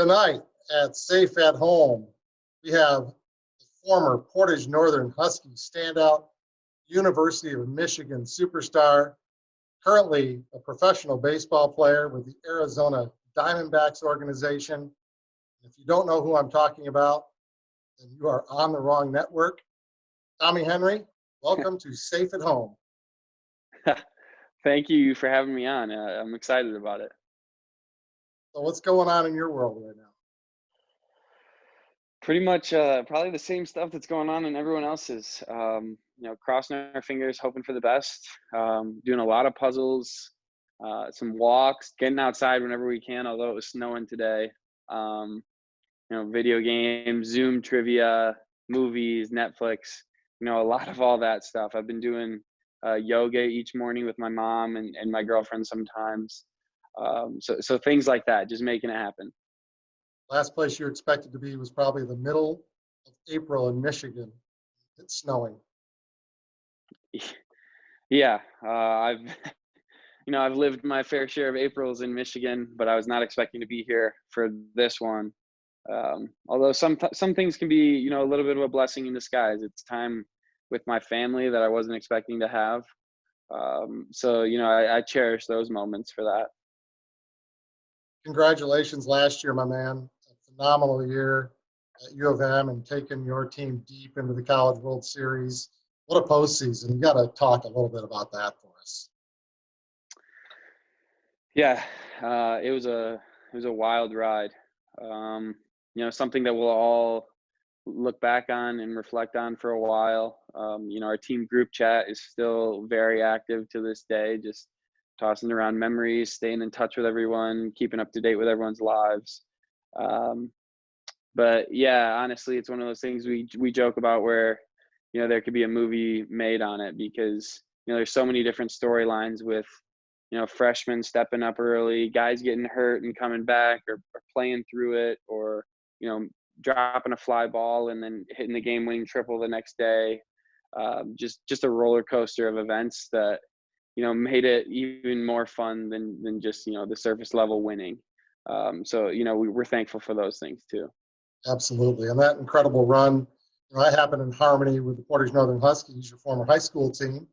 Tonight at Safe at Home, we have the former Portage Northern Husky standout, University of Michigan superstar, currently a professional baseball player with the Arizona Diamondbacks organization. If you don't know who I'm talking about, then you are on the wrong network. Tommy Henry, welcome to Safe at Home. Thank you for having me on. I'm excited about it. So what's going on in your world right now? Pretty much probably the same stuff that's going on in everyone else's. Crossing our fingers, hoping for the best, doing a lot of puzzles, some walks, getting outside whenever we can, although it was snowing today. Video games, Zoom trivia, movies, Netflix, a lot of all that stuff. I've been doing yoga each morning with my mom and my girlfriend sometimes. So things like that, just making it happen. Last place you expected to be was probably the middle of April in Michigan. It's snowing. Yeah, I've lived my fair share of Aprils in Michigan, but I was not expecting to be here for this one. Although some things can be, a little bit of a blessing in disguise. It's time with my family that I wasn't expecting to have. I cherish those moments for that. Congratulations last year, my man. A phenomenal year at U of M and taking your team deep into the College World Series. What a postseason. You got to talk a little bit about that for us. Yeah, it was a wild ride. Something that we'll all look back on and reflect on for a while. Our team group chat is still very active to this day, just tossing around memories, staying in touch with everyone, keeping up to date with everyone's lives. But yeah, honestly, it's one of those things we joke about where, there could be a movie made on it because, there's so many different storylines with, freshmen stepping up early, guys getting hurt and coming back or playing through it, or, dropping a fly ball and then hitting the game-winning triple the next day. Just a roller coaster of events that, made it even more fun than just, the surface level winning. We're thankful for those things too. Absolutely. And that incredible run, I happen in harmony with the Portage Northern Huskies, your former high school team.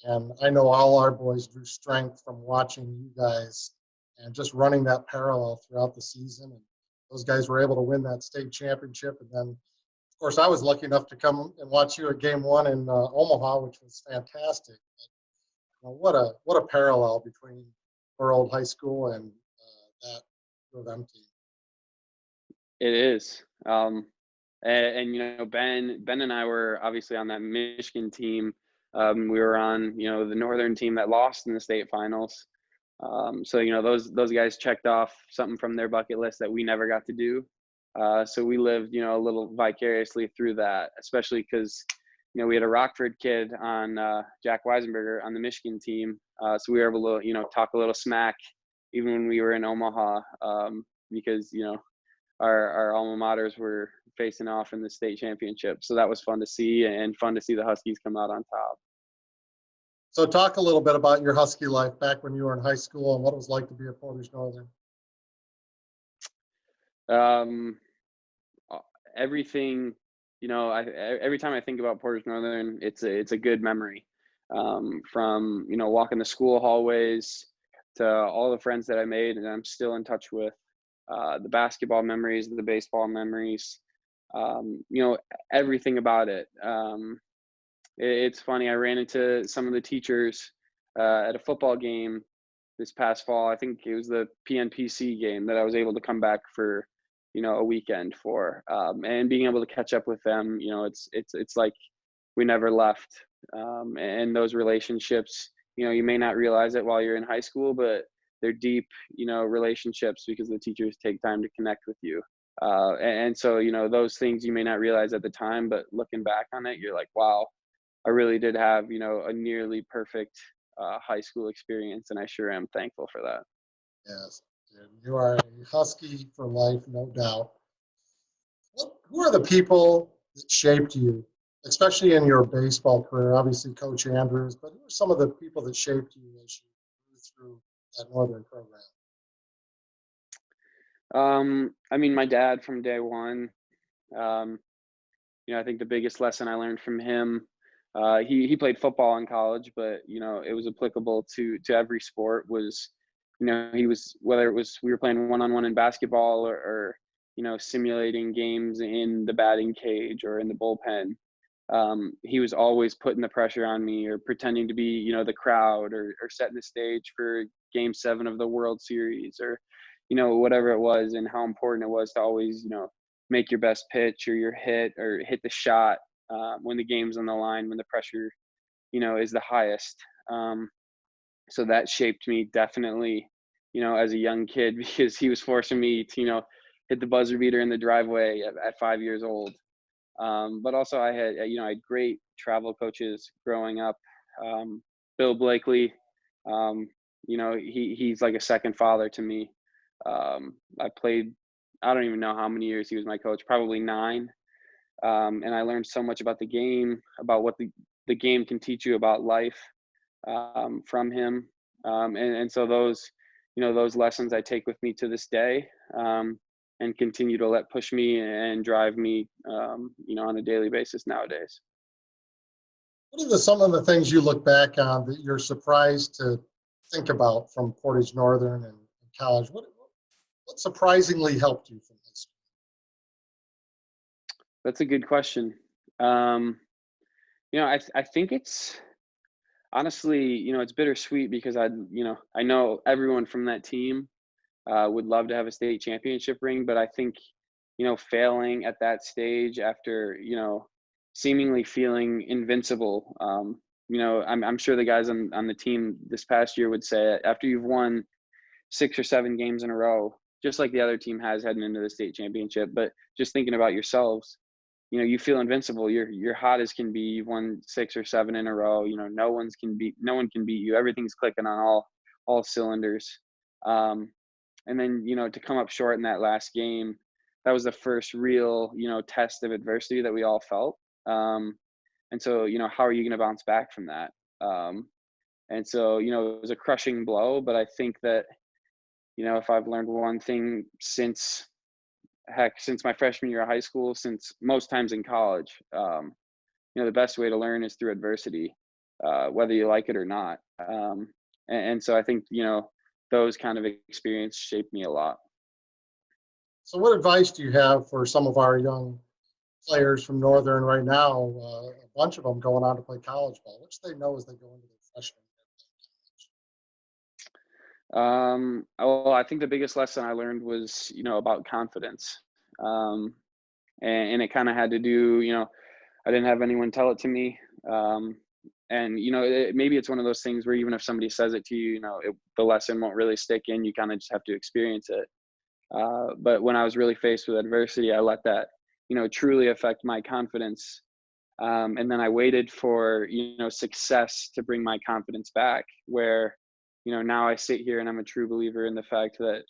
And I know all our boys drew strength from watching you guys and just running that parallel throughout the season. And those guys were able to win that state championship. And then, of course, I was lucky enough to come and watch you at Game 1 in Omaha, which was fantastic. But, what a parallel between our old high school and that U of M team. It is. Ben and I were obviously on that Michigan team. We were on, the Northern team that lost in the state finals. Those guys checked off something from their bucket list that we never got to do. So we lived, a little vicariously through that, especially because, we had a Rockford kid on Jack Weisenberger on the Michigan team. So we were able to, talk a little smack even when we were in Omaha because, our alma maters were facing off in the state championship. So that was fun to see and fun to see the Huskies come out on top. So talk a little bit about your Husky life back when you were in high school and what it was like to be at Portage Northern. Everything, every time I think about Portage Northern, it's a good memory. From, walking the school hallways to all the friends that I made and I'm still in touch with, the basketball memories, the baseball memories, everything about it. It's funny. I ran into some of the teachers at a football game this past fall. I think it was the PNPC game that I was able to come back for, a weekend for, and being able to catch up with them. It's like we never left. And those relationships, you may not realize it while you're in high school, but they're deep, relationships because the teachers take time to connect with you. So, those things you may not realize at the time, but looking back on it, you're like, wow, I really did have, a nearly perfect high school experience. And I sure am thankful for that. Yes, you are a Husky for life, no doubt. Who are the people that shaped you, especially in your baseball career? Obviously, Coach Andrews, but who are some of the people that shaped you as you grew through that Northern program? I mean, my dad from day one. Um, I think the biggest lesson I learned from him. He played football in college, but it was applicable to every sport. Was he was whether it was we were playing one on one in basketball or simulating games in the batting cage or in the bullpen. He was always putting the pressure on me or pretending to be, the crowd or setting the stage for game 7 of the World Series or, whatever it was and how important it was to always, make your best pitch or your hit or hit the shot when the game's on the line, when the pressure, is the highest. So that shaped me definitely, as a young kid because he was forcing me to, hit the buzzer beater in the driveway at 5 years old. But also I had great travel coaches growing up. Bill Blakely, he's like a second father to me. I played, I don't even know how many years he was my coach, probably 9. And I learned so much about the game, about what the game can teach you about life from him. And so those lessons I take with me to this day. And continue to let push me and drive me, on a daily basis nowadays. What are some of the things you look back on that you're surprised to think about from Portage Northern and college? What surprisingly helped you from high school? That's a good question. Um, I think it's honestly, it's bittersweet because I know everyone from that team would love to have a state championship ring, but I think, failing at that stage after, seemingly feeling invincible. I'm sure the guys on the team this past year would say it, after you've won 6 or 7 games in a row, just like the other team has heading into the state championship, but just thinking about yourselves, you feel invincible. You're hot as can be. You've won 6 or 7 in a row. No one can beat you. Everything's clicking on all cylinders. Um, and then to come up short in that last game, that was the first real test of adversity that we all felt. And so how are you going to bounce back from that? And so it was a crushing blow, but I think that if I've learned one thing since my freshman year of high school, since most times in college, the best way to learn is through adversity, whether you like it or not. And so I think those kind of experience shaped me a lot. So, what advice do you have for some of our young players from Northern right now? A bunch of them going on to play college ball, which they know as they go into their freshman Well, I think the biggest lesson I learned was, about confidence. Um, and it kind of had to do, I didn't have anyone tell it to me. And, maybe it's one of those things where even if somebody says it to you, the lesson won't really stick in. You kind of just have to experience it. But when I was really faced with adversity, I let that, truly affect my confidence. And then I waited for, success to bring my confidence back where, now I sit here and I'm a true believer in the fact that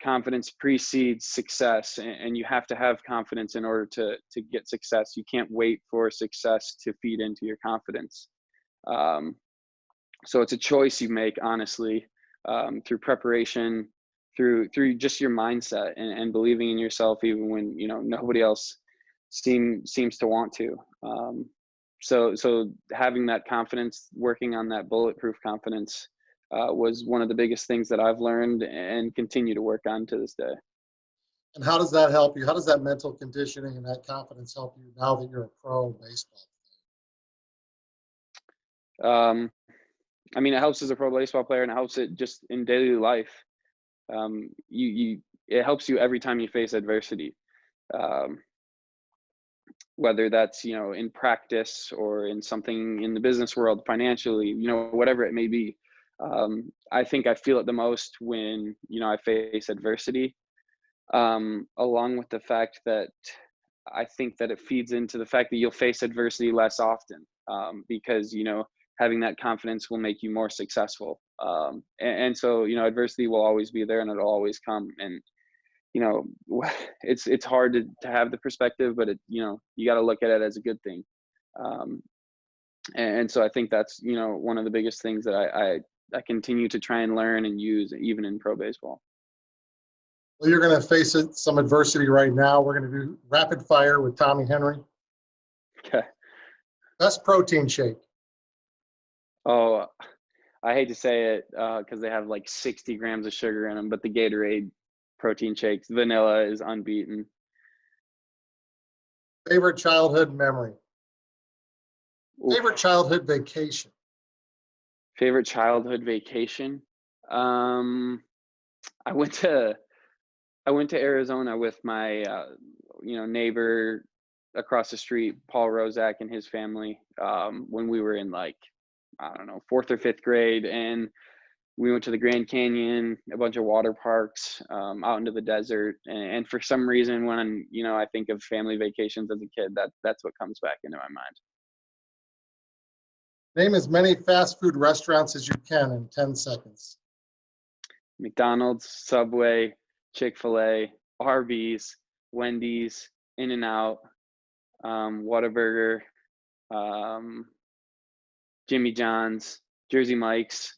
confidence precedes success and you have to have confidence in order to get success. You can't wait for success to feed into your confidence. Um, so it's a choice you make honestly, through preparation, through just your mindset and believing in yourself even when nobody else seems to want to. So having that confidence, working on that bulletproof confidence, was one of the biggest things that I've learned and continue to work on to this day. And how does that help you? How does that mental conditioning and that confidence help you now that you're a pro baseball? Um, I mean, it helps as a pro baseball player, and it helps it just in daily life. You it helps you every time you face adversity, um, whether that's in practice or in something in the business world, financially, whatever it may be. I think I feel it the most when I face adversity, along with the fact that I think that it feeds into the fact that you'll face adversity less often, because having that confidence will make you more successful. And so adversity will always be there and it'll always come. And you know it's hard to have the perspective, but you got to look at it as a good thing. Um, and so I think that's one of the biggest things that I continue to try and learn and use even in pro baseball. Well, you're going to face some adversity right now. We're going to do rapid fire with Tommy Henry. Okay. Best protein shake. Oh, I hate to say it because they have like 60 grams of sugar in them, but the Gatorade protein shakes, vanilla is unbeaten. Favorite childhood memory. Oof. Favorite childhood vacation. Favorite childhood vacation. I went to Arizona with my neighbor across the street, Paul Rozak, and his family when we were in like, I don't know, 4th or 5th grade, and we went to the Grand Canyon, a bunch of water parks, out into the desert, and for some reason, when I think of family vacations as a kid, that's what comes back into my mind. Name as many fast food restaurants as you can in 10 seconds. McDonald's, Subway, Chick-fil-A, Arby's, Wendy's, In-N-Out, Whataburger, Jimmy John's, Jersey Mike's.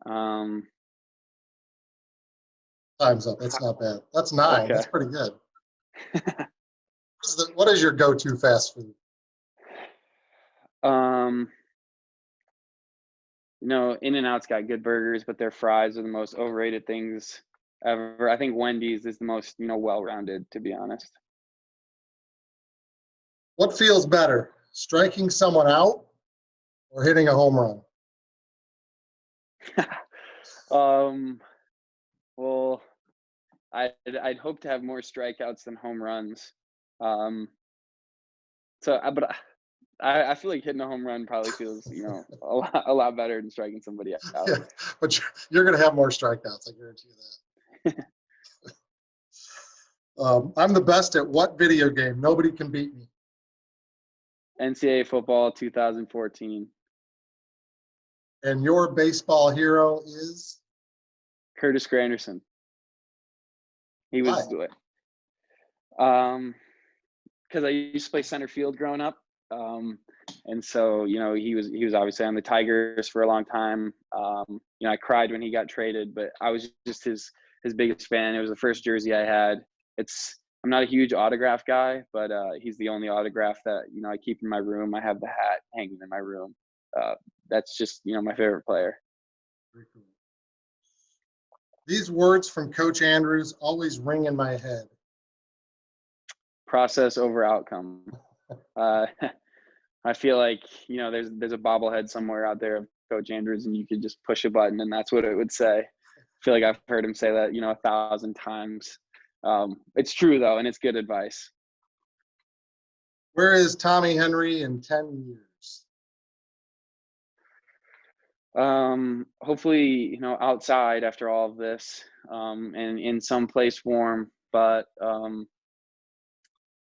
Time's up. That's not bad. That's 9. Okay. That's pretty good. What is your go-to fast food? In-N-Out's got good burgers, but their fries are the most overrated things ever. I think Wendy's is the most, well-rounded, to be honest. What feels better, striking someone out or hitting a home run? Well, I'd hope to have more strikeouts than home runs. But I feel like hitting a home run probably feels, a lot better than striking somebody out. Yeah, but you're going to have more strikeouts, I guarantee you that. I'm the best at what video game? Nobody can beat me. NCAA football 2014. And your baseball hero is? Curtis Granderson. He was, because I used to play center field growing up. And so, he was obviously on the Tigers for a long time. I cried when he got traded, but I was just his biggest fan. It was the first jersey I had. I'm not a huge autograph guy, but he's the only autograph that, I keep in my room. I have the hat hanging in my room. That's just, my favorite player. Very cool. These words from Coach Andrews always ring in my head. Process over outcome. I feel like, there's a bobblehead somewhere out there of Coach Andrews, and you could just push a button and that's what it would say. I feel like I've heard him say that, 1,000 times. It's true though, and it's good advice. Where is Tommy Henry in 10 years? Hopefully, outside after all of this, and in some place warm, but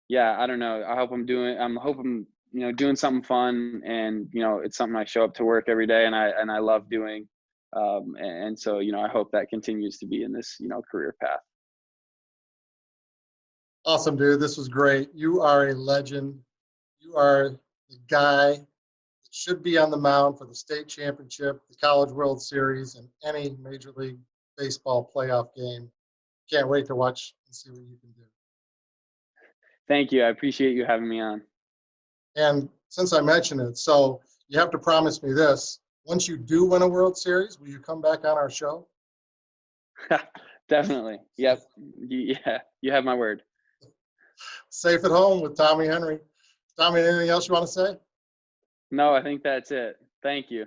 yeah, I don't know. I hope I'm doing something fun, and it's something I show up to work every day and I love doing. And so, I hope that continues to be in this, career path. Awesome, dude. This was great. You are a legend. You are the guy that should be on the mound for the state championship, the College World Series, and any Major League Baseball playoff game. Can't wait to watch and see what you can do. Thank you. I appreciate you having me on. And since I mentioned it, so you have to promise me this. Once you do win a World Series, will you come back on our show? Definitely. Yep. Yeah, you have my word. Safe at home with Tommy Henry. Tommy, anything else you want to say? No, I think that's it. Thank you.